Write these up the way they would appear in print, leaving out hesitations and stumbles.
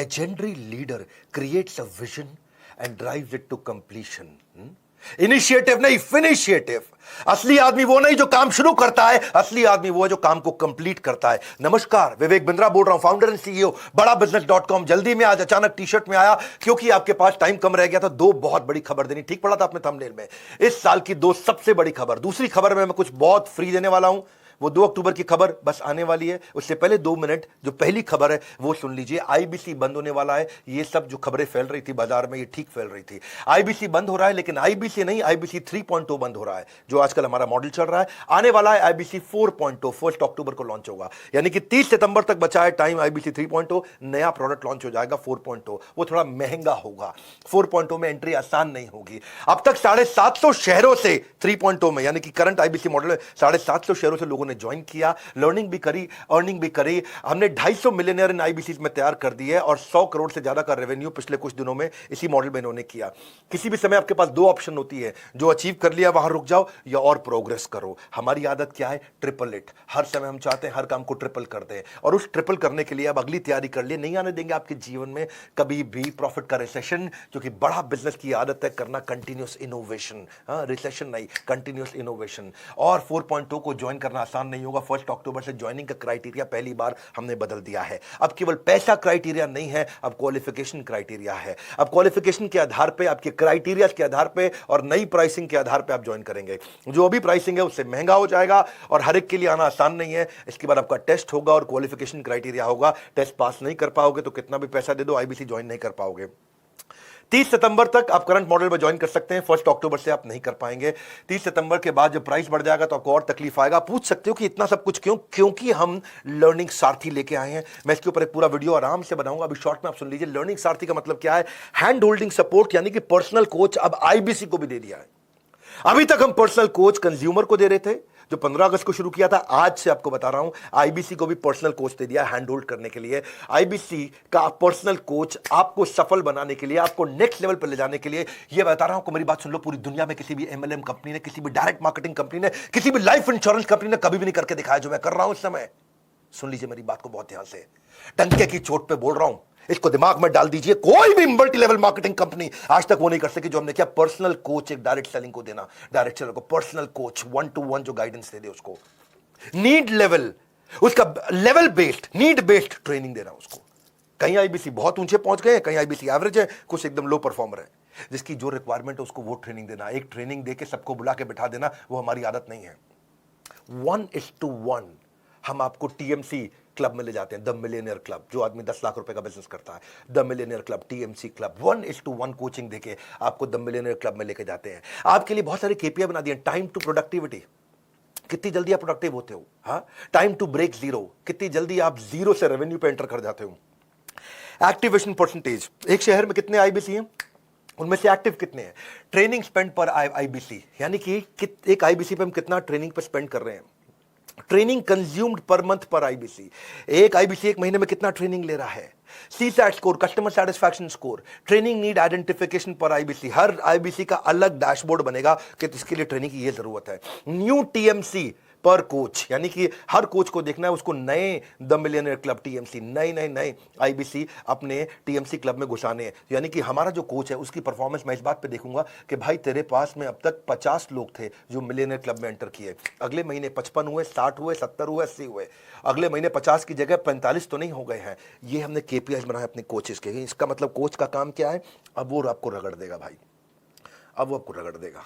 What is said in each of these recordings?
legendary leader creates a vision and drives it to completion. Initiative नहीं, फिनिशिएटिव. असली आदमी वो नहीं जो काम शुरू करता है, असली आदमी वो है जो काम को कंप्लीट करता है. नमस्कार, विवेक बिंद्रा बोल रहा हूं, फाउंडर एंड सीईओ बड़ा बिजनेस.com. जल्दी में आज अचानक टी शर्ट में आया क्योंकि आपके पास टाइम कम रह गया था. दो बहुत बड़ी खबर देनी. ठीक पड़ा था आपने थंबनेल में. इस साल की दो सबसे बड़ी खबर. दूसरी खबर में मैं कुछ बहुत फ्री देने वाला हूं. वो 2 अक्टूबर की खबर बस आने वाली है. उससे पहले 2 मिनट जो पहली खबर है वो सुन लीजिए. आईबीसी बंद होने वाला है. ये सब जो खबरें फैल रही थी बाजार में, ये ठीक फैल रही थी. आईबीसी बंद हो रहा है, लेकिन आईबीसी नहीं, आईबीसी 3.0 बंद हो रहा है, जो आजकल हमारा मॉडल चल रहा है. आने वाला है आईबीसी 4.0, 1 अक्टूबर को लॉन्च होगा. यानी कि 30 सितंबर तक बचा है टाइम. आईबीसी 3.0 नया प्रोडक्ट लॉन्च हो जाएगा. 4.0 वो थोड़ा महंगा होगा. 4.0 में एंट्री आसान नहीं होगी. अब तक 750 शहरों से 3.0 में, यानी कि करंट आईबीसी मॉडल में 750 शहरों से लोगों ने ज्वाइन किया. लर्निंग भी करी, अर्निंग भी करी. हमने 250 मिलियनर इन आईबीसी में तैयार कर दिए और 100 करोड़ से ज्यादा का रेवेन्यू पिछले कुछ दिनों में इसी मॉडल में इन्होंने किया. किसी भी समय आपके पास 2 ऑप्शन होती है. जो अचीव कर लिया वहां रुक जाओ या और प्रोग्रेस करो. हमारी आदत क्या है? Triple it. हर समय हम चाहते हैं हर काम को ट्रिपल कर दें, और उस ट्रिपल करने के लिए अब अगली तैयारी कर लिए. नहीं आने देंगे आपके जीवन में कभी भी प्रॉफिट का रिसेशन, क्योंकि बड़ा बिजनेस की आदत है करना कंटिन्यूअस इनोवेशन. रिसेशन नहीं, कंटिन्यूअस इनोवेशन. और 4.0 को ज्वाइन करना आसान नहीं होगा. 1 अक्टूबर से ज्वाइनिंग का क्राइटेरिया पहली बार हमने बदल दिया है. अब केवल पैसा क्राइटेरिया नहीं है, अब क्वालिफिकेशन क्राइटेरिया है. अब क्वालिफिकेशन के आधार पे, आपके क्राइटेरिया के आधार पे और नई प्राइसिंग के आधार पे आप ज्वाइन करेंगे. जो अभी प्राइसिंग है उससे महंगा हो जाएगा और हर एक के लिए आना आसान नहीं है. इसके बाद आपका टेस्ट होगा और क्वालिफिकेशन क्राइटेरिया होगा. टेस्ट पास नहीं कर पाओगे तो कितना भी पैसा दे दो, आईबीसी ज्वाइन नहीं कर पाओगे. 30 सितंबर तक आप करंट मॉडल में ज्वाइन कर सकते हैं. 1 अक्टूबर से आप नहीं कर पाएंगे. 30 सितंबर के बाद जब प्राइस बढ़ जाएगा तो आपको और तकलीफ आएगा. पूछ सकते हो कि इतना सब कुछ क्यों? क्योंकि हम लर्निंग सारथी लेके आए हैं. मैं इसके ऊपर एक पूरा वीडियो आराम से बनाऊंगा. अभी शॉर्ट में आप सुन लीजिए. लर्निंग सारथी का मतलब क्या है? हैंड होल्डिंग सपोर्ट, यानी कि पर्सनल कोच अब आईबीसी को भी दे दिया है. अभी तक हम पर्सनल कोच कंज्यूमर को दे रहे थे, जो 15 अगस्त को शुरू किया था. आज से आपको बता रहा हूं, आईबीसी को भी पर्सनल कोच दे दिया हैंड होल्ड करने के लिए. आईबीसी का पर्सनल कोच आपको सफल बनाने के लिए, आपको नेक्स्ट लेवल पर ले जाने के लिए. ये बता रहा हूं, मेरी बात सुन लो. पूरी दुनिया में किसी भी एमएलएम कंपनी ने, किसी भी डायरेक्ट मार्केटिंग कंपनी ने, किसी भी लाइफ इंश्योरेंस कंपनी ने कभी भी नहीं करके दिखाया जो मैं कर रहा हूं इस समय. सुन लीजिए मेरी बात को बहुत ध्यान से. डंके की चोट पे बोल रहा हूं, इसको दिमाग में डाल दीजिए. कोई भी मल्टी लेवल मार्केटिंग कंपनी आज तक वो नहीं कर सकी जो हमने किया. पर्सनल कोच एक डायरेक्ट सेलिंग को देना. डायरेक्ट सेलर को पर्सनल कोच 1-to-1 जो गाइडेंस दे दे उसको. नीड लेवल, उसका level based, need based training देना उसको. कहीं आईबीसी बहुत ऊंचे पहुंच गए, कहीं आईबीसी एवरेज है, कुछ एकदम लो परफॉर्मर है. जिसकी जो रिक्वायरमेंट है उसको वो ट्रेनिंग देना. एक ट्रेनिंग देके सबको बुला के बिठा देना, वो हमारी आदत नहीं है. 1:1 हम आपको टीएमसी क्लब में ले जाते हैं. द मिलियनियर क्लब, जो आदमी 10 लाख रुपए का बिजनेस करता है. The millionaire club, TMC club, 1:1 coaching देके आपको द मिलियनियर क्लब में लेके जाते हैं. आपके लिए बहुत सारे केपीआई बना दिए. टाइम टू प्रोडक्टिविटी, कितनी जल्दी आप प्रोडक्टिव होते हो. हाँ, टाइम टू ब्रेक जीरो, कितनी जल्दी आप जीरो से रेवेन्यू पे एंटर कर जाते हो. एक्टिवेशन परसेंटेज, एक शहर में कितने आईबीसी हैं, उनमें से एक्टिव कितने हैं. ट्रेनिंग स्पेंड पर आईबीसी, यानी कि एक आईबीसी पे हम कितना ट्रेनिंग पर स्पेंड कर रहे हैं. ट्रेनिंग कंज्यूम्ड पर मंथ पर आईबीसी, एक आईबीसी एक महीने में कितना ट्रेनिंग ले रहा है. CSAT score, customer satisfaction score, training need identification पर आईबीसी. हर आईबीसी का अलग डैशबोर्ड बनेगा कि इसके लिए ट्रेनिंग की ये जरूरत है. न्यू टीएमसी पर कोच, यानी कि हर कोच को देखना है उसको नए द मिलियनियर क्लब टीएमसी, नए नए नए आईबीसी अपने टीएमसी क्लब में घुसाने हैं. यानी कि हमारा जो कोच है उसकी परफॉर्मेंस मैं इस बात पे देखूंगा कि भाई तेरे पास में अब तक 50 लोग थे जो मिलियनियर क्लब में एंटर किए. अगले महीने 55 हुए, 60 हुए, 70 हुए, 80 हुए. अगले महीने 50 की जगह 45 तो नहीं हो गए हैं. ये हमने केपीआई बनाया अपने कोचेस के. इसका मतलब कोच का काम क्या है? अब वो आपको रगड़ देगा भाई, अब वो आपको रगड़ देगा.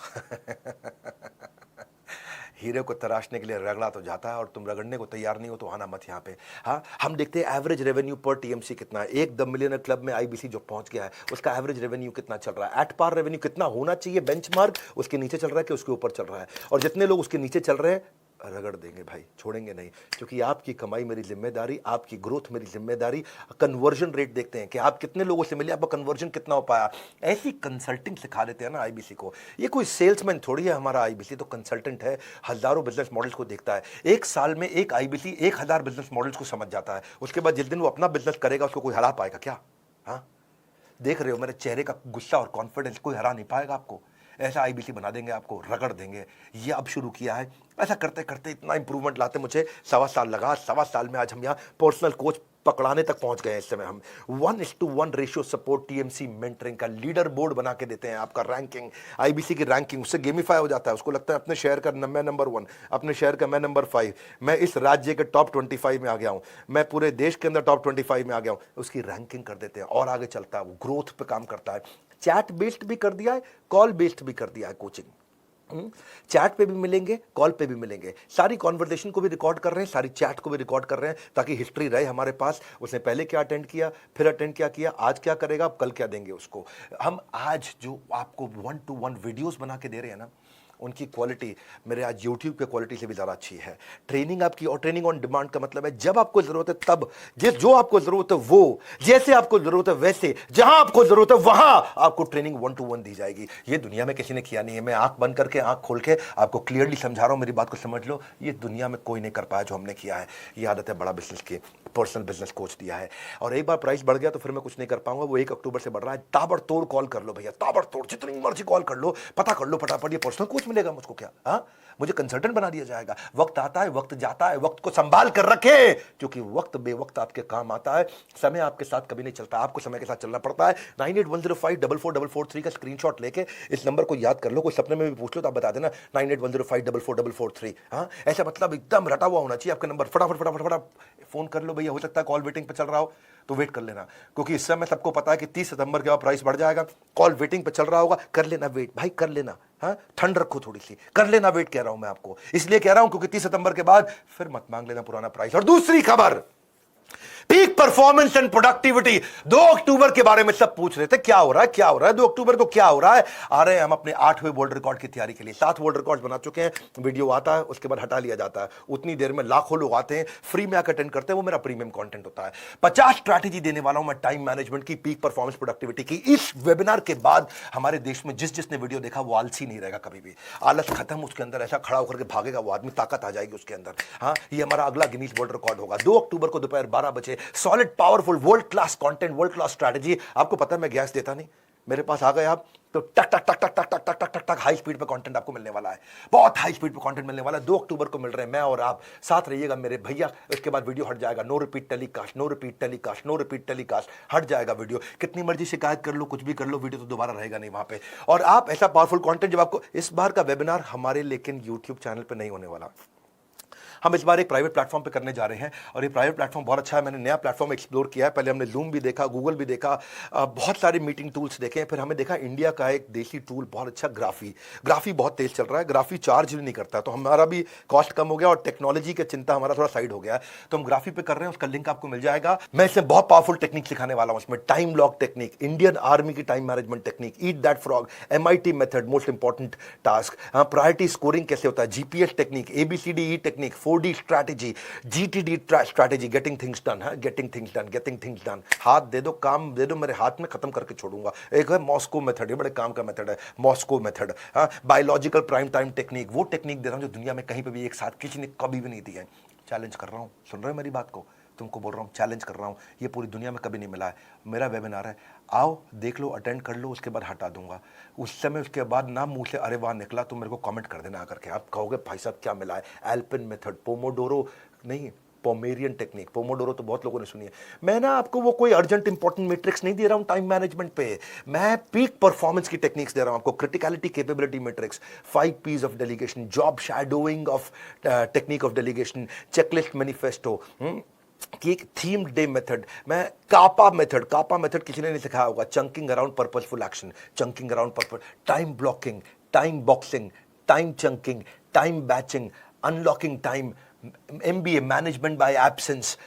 हीरे को तराशने के लिए रगड़ा तो जाता है और तुम रगड़ने को तैयार नहीं हो तो आना मत यहाँ पे. हाँ, हम देखते हैं एवरेज रेवेन्यू पर टीएमसी कितना है. एक द मिलियनर क्लब में आईबीसी जो पहुंच गया है उसका एवरेज रेवेन्यू कितना चल रहा है. एट पार रेवेन्यू कितना होना चाहिए बेंचमार्क, उसके नीचे चल रहा है कि उसके ऊपर चल रहा है. और जितने लोग उसके नीचे चल रहे हैं रगड़ देंगे भाई, छोड़ेंगे नहीं. क्योंकि आपकी कमाई मेरी जिम्मेदारी, आपकी ग्रोथ मेरी जिम्मेदारी. कन्वर्जन रेट देखते हैं कि आप कितने लोगों से मिले, आपका कन्वर्जन कितना हो पाया. ऐसी कंसल्टिंग सिखा देते हैं ना आईबीसी को. ये कोई सेल्समैन थोड़ी है हमारा आईबीसी, तो कंसल्टेंट है. हजारों बिजनेस मॉडल्स को देखता है. एक साल में एक आईबीसी 1000 बिजनेस मॉडल्स को समझ जाता है. उसके बाद जिस दिन वो अपना बिजनेस करेगा उसको कोई हरा पाएगा क्या? हाँ, देख रहे हो मेरे चेहरे का गुस्सा और कॉन्फिडेंस, कोई हरा नहीं पाएगा आपको. ऐसा आईबीसी बना देंगे आपको, रगड़ देंगे. ये अब शुरू किया है. ऐसा करते करते इतना इंप्रूवमेंट लाते मुझे 1.25 साल लगा. 1.25 साल में आज हम यहाँ पर्सनल कोच पकड़ाने तक पहुंच गए हैं इस समय हम। 1:1 रेशियो सपोर्ट टीएमसी मेंटरिंग का लीडर बोर्ड बना के देते हैं, आपका रैंकिंग, आईबीसी की रैंकिंग उससे गेमिफाई हो जाता है। उसको लगता है अपने शहर का मैं नंबर 1, अपने शहर का मैं नंबर 5, मैं इस राज्य के टॉप 25 में आ गया हूं, मैं पूरे देश के अंदर टॉप 25 में आ गया हूं, उसकी रैंकिंग कर देते हैं और आगे चलता है, वो ग्रोथ पे काम करता है। चैट बेस्ड भी कर दिया है, कॉल बेस्ड भी कर दिया है कोचिंग। चैट पे भी मिलेंगे, कॉल पे भी मिलेंगे, सारी कॉन्वर्सेशन को भी रिकॉर्ड कर रहे हैं, सारी चैट को भी रिकॉर्ड कर रहे हैं, ताकि हिस्ट्री रहे हमारे पास। उसने पहले क्या अटेंड किया, फिर अटेंड क्या किया, आज क्या करेगा, कल क्या देंगे उसको। हम आज जो आपको 1-to-1 वीडियोस बना के दे रहे हैं ना, उनकी क्वालिटी मेरे आज YouTube पे क्वालिटी से भी ज़्यादा अच्छी है। ट्रेनिंग आपकी, और ट्रेनिंग ऑन डिमांड का मतलब है जब आपको ज़रूरत है तब, जो आपको ज़रूरत है वो, जैसे आपको ज़रूरत है वैसे, जहां आपको ज़रूरत है वहां आपको ट्रेनिंग 1-to-1 दी जाएगी। ये दुनिया में किसी ने किया नहीं है। मैं आंख बंद करके, आंख खोल के आपको क्लियरली समझा रहा हूं, मेरी बात को समझ लो। ये दुनिया में कोई नहीं कर पाया जो हमने किया है। ये आदत है बड़ा बिजनेस की, पर्सनल बिजनेस कोच दिया है। और एक बार प्राइस बढ़ गया तो फिर मैं कुछ नहीं कर पाऊंगा। वो 1 अक्टूबर से बढ़ रहा है। ताबड़तोड़ कॉल कर लो भैया, ताबड़तोड़, जितनी मर्जी कॉल कर लो, पता कर लो फटाफट। ये पर्सनल कोच मिलेगा मुझको क्या? हाँ, मुझे कंसल्टेंट बना दिया जाएगा। वक्त आता है, वक्त जाता है, वक्त को संभाल कर रखे, क्योंकि वक्त बेवक्त आपके काम आता है। समय आपके साथ कभी नहीं चलता, आपको समय के साथ चलना पड़ता है। 9810544443 का स्क्रीनशॉट लेके इस नंबर को याद कर लो। कोई सपने में भी पूछ लो तो आप बता देना 9810544443। हाँ, ऐसा मतलब एकदम रटा हुआ होना चाहिए आपका नंबर। फटाफट फटाफट फटाफट फोन कर लो भैया। हो सकता है कॉल वेटिंग पे चल रहा हो तो वेट कर लेना, क्योंकि इस समय सबको पता है कि 30 सितंबर के बाद प्राइस बढ़ जाएगा। कॉल वेटिंग पे चल रहा होगा, कर लेना वेट भाई, कर लेना। हाँ, ठंड रखो थोड़ी सी, कर लेना वेट। कह रहा हूं मैं आपको, इसलिए कह रहा हूं क्योंकि 30 सितंबर के बाद फिर मत मांग लेना पुराना प्राइस। और दूसरी खबर, पीक परफॉर्मेंस एंड प्रोडक्टिविटी। 2 अक्टूबर के बारे में सब पूछ रहे थे, क्या हो रहा है, क्या हो रहा है 2 अक्टूबर को, क्या हो रहा है। आ रहे हैं हम अपने 8वें वर्ल्ड रिकॉर्ड की तैयारी के लिए। 7 वर्ल्ड रिकॉर्ड बना चुके हैं। वीडियो आता है, उसके बाद हटा लिया जाता है। उतनी देर में लाखों लोग आते हैं, फ्री में आकर अटेंड करते हैं। वो मेरा प्रीमियम कंटेंट होता है। 50 स्ट्रैटेजी देने वाला हूं मैं टाइम मैनेजमेंट की, पीक परफॉर्मेंस प्रोडक्टिविटी की। इस वेबिनार के बाद हमारे देश में जिसने वीडियो देखा वो आलसी नहीं रहेगा कभी भी। आलस खत्म, उसके अंदर ऐसा खड़ा होकर के भागेगा वो आदमी, ताकत आ जाएगी उसके अंदर। हाँ, ये हमारा अगला गिनीज वर्ल्ड रिकॉर्ड होगा 2 अक्टूबर को दोपहर 12 बजे। Solid powerful world class content, world class strategy. आपको पता है मैं गैस देता नहीं, मेरे पास आ गए आप तो टक टक टक टक टक टक टक टक टक हाई स्पीड पे कंटेंट आपको मिलने वाला है। बहुत हाई स्पीड पे कंटेंट मिलने वाला है। 2 अक्टूबर को मिल रहे हैं, मैं और आप साथ रहिएगा मेरे भैया। इसके बाद वीडियो हट जाएगा, no repeat telecast, no repeat telecast, no repeat telecast, हट जाएगा वीडियो। कितनी मर्जी शिकायत कर लो, कुछ भी कर लो, वीडियो तो दोबारा रहेगा नहीं वहां पे। और आप ऐसा पावरफुल कंटेंट जब आपको, इस बार का वेबिनार हमारे लेकिन यूट्यूब चैनल पर नहीं होने वाला। हम इस बार एक प्राइवेट प्लेटफॉर्म पे करने जा रहे हैं, और ये प्राइवेट प्लेटफॉर्म बहुत अच्छा है। मैंने नया प्लेटफॉर्म एक्सप्लोर किया है। पहले हमने लूम भी देखा, गूगल भी देखा, बहुत सारे मीटिंग टूल्स देखे। फिर हमें देखा इंडिया का एक देसी टूल बहुत अच्छा, ग्राफी बहुत तेज चल रहा है। ग्राफी चार्ज भी नहीं करता, तो हमारा भी कॉस्ट कम हो गया और टेक्नोलॉजी की चिंता हमारा थोड़ा साइड हो गया है। तो हम ग्राफी पे कर रहे हैं, उसका लिंक आपको मिल जाएगा। मैं इसमें बहुत पावरफुल टेक्निक सिखाने वाला हूं। इसमें time block technique, Indian army की time management technique, eat that frog, MIT method, most important task, priority scoring कैसे होता है, GPS technique, ABCDE technique, 4D strategy, GTD strategy, getting things done है, getting things done. हाथ दे दो, काम दे दो मेरे हाथ में, खत्म करके छोड़ूंगा। एक है मॉस्को मेथड, ये बड़े काम का मेथड है, मॉस्को मेथड। हाँ, बायोलॉजिकल प्राइम टाइम टेक्निक, वो टेक्निक दे रहा हूं जो दुनिया में कहीं पे भी एक साथ किसी ने कभी भी नहीं दी है। चैलेंज कर रहा हूं, सुन रहे हो मेरी बात को? तुमको बोल रहा हूं, चैलेंज कर रहा हूं, ये पूरी दुनिया में कभी नहीं मिला है। मेरा वेबिनार है, आओ देख लो, अटेंड कर लो, उसके बाद हटा दूंगा। उस समय उसके बाद ना मुंह से अरे वाह निकला तो मेरे को कमेंट कर देना आकर के। आप कहोगे भाई साहब क्या मिला है? एल्पिन मेथड, पोमोडोरो नहीं, पोमेरियन टेक्निक। पोमोडोरो तो बहुत लोगों ने सुनी है। मैं ना आपको वो कोई अर्जेंट इंपॉर्टेंट मैट्रिक्स नहीं दे रहा हूं टाइम मैनेजमेंट पे, मैं पीक परफॉर्मेंस की टेक्निक्स दे रहा हूं आपको। Criticality capability matrix, 5 P's of delegation, job shadowing of technique of delegation, checklist manifesto कि एक थीम डे मेथड, मैं कापा मेथड किसी ने नहीं सिखाया होगा। Chunking around purposeful action, chunking around purpose, time blocking, time boxing, time chunking, time batching, unlocking time, MBA management by absence,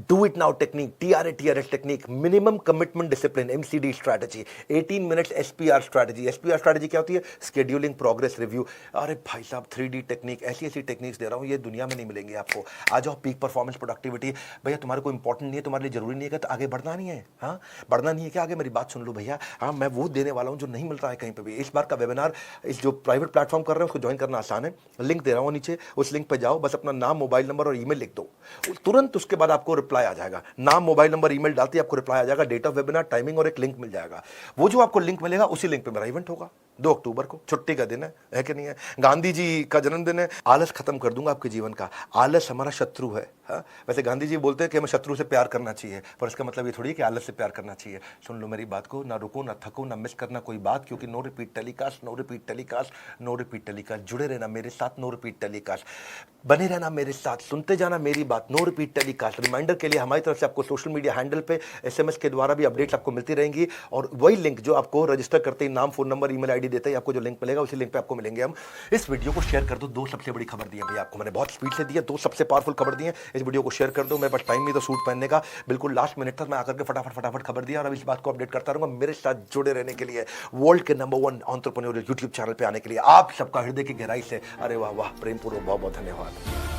do it now technique, TRS technique, minimum commitment discipline, MCD strategy, 18 minutes SPR strategy क्या होती है? Scheduling progress review. अरे भाई साहब 3D technique, ऐसी techniques दे रहा हूं, ये दुनिया में नहीं मिलेंगे आपको। आ जाओ, पीक परफॉर्मेंस प्रोडक्टिविटी। भैया तुम्हारे को इंपॉर्टेंट नहीं है, तुम्हारे लिए जरूरी नहीं है, तो आगे बढ़ना नहीं है। हाँ, बढ़ना नहीं है क्या? आगे मेरी बात सुन लो भैया। हाँ, मैं वो देने वाला हूं जो नहीं मिलता है कहीं पर भी। इस बार का वेबिनार, इस जो प्राइवेट प्लेटफॉर्म कर रहे हैं उसको ज्वाइन करना आसान है। लिंक दे रहा हूं नीचे, उस लिंक पर जाओ, बस अपना नाम, मोबाइल नंबर और ईमेल लिख दो, तुरंत उसके बाद आपको रिप्लाई आ जाएगा। नाम, मोबाइल नंबर, ईमेल डालते ही आपको रिप्लाई आ जाएगा, डेट ऑफ वेबिनार, टाइमिंग और एक लिंक मिल जाएगा। वो जो आपको लिंक मिलेगा उसी लिंक पे मेरा इवेंट होगा। 2 अक्टूबर को छुट्टी का दिन है कि नहीं है? गांधी जी का जन्मदिन है। आलस खत्म कर दूंगा आपके जीवन का। आलस हमारा शत्रु है। हाँ? वैसे गांधी जी बोलते हैं कि हमें शत्रु से प्यार करना चाहिए, पर इसका मतलब ये थोड़ी है कि आलस से प्यार करना चाहिए। सुन लो मेरी बात को, ना रुको ना थको ना मिस करना कोई बात, क्योंकि no repeat telecast, no repeat telecast, no repeat telecast. जुड़े रहना मेरे साथ, नो रिपीट टेलीकास्ट। बने रहना मेरे साथ, सुनते जाना मेरी बात, नो रिपीट टेलीकास्ट। रिमाइंडर के लिए हमारी तरफ से आपको सोशल मीडिया हैंडल पे SMS के द्वारा भी अपडेट्स आपको मिलती रहेंगी, और वही लिंक जो आपको रजिस्टर करते ही नाम, फोन नंबर, ईमेल आईडी देते ही आपको जो लिंक मिलेगा उसी लिंक पे आपको मिलेंगे हम। इस वीडियो को शेयर कर दो। 2 सबसे बड़ी खबर दी है भैया आपको, मैंने बहुत स्पीड से दी है। 2 सबसे पावरफुल खबर दी है, इस वीडियो को शेयर कर दो। मेरे पास टाइम नहीं तो सूट पहनने का, बिल्कुल लास्ट मिनट तक मैं आकर के फटाफट खबर दिया, और अब इस बात को अपडेट करता रहूंगा। मेरे साथ जुड़े रहने के लिए, वर्ल्ड के नंबर 1 एंटरप्रेन्योरियल यूट्यूब चैनल पे आने के लिए आप सबका हृदय की गहराई से अरे वाह वाह प्रेम पूर्वक बहुत बहुत धन्यवाद।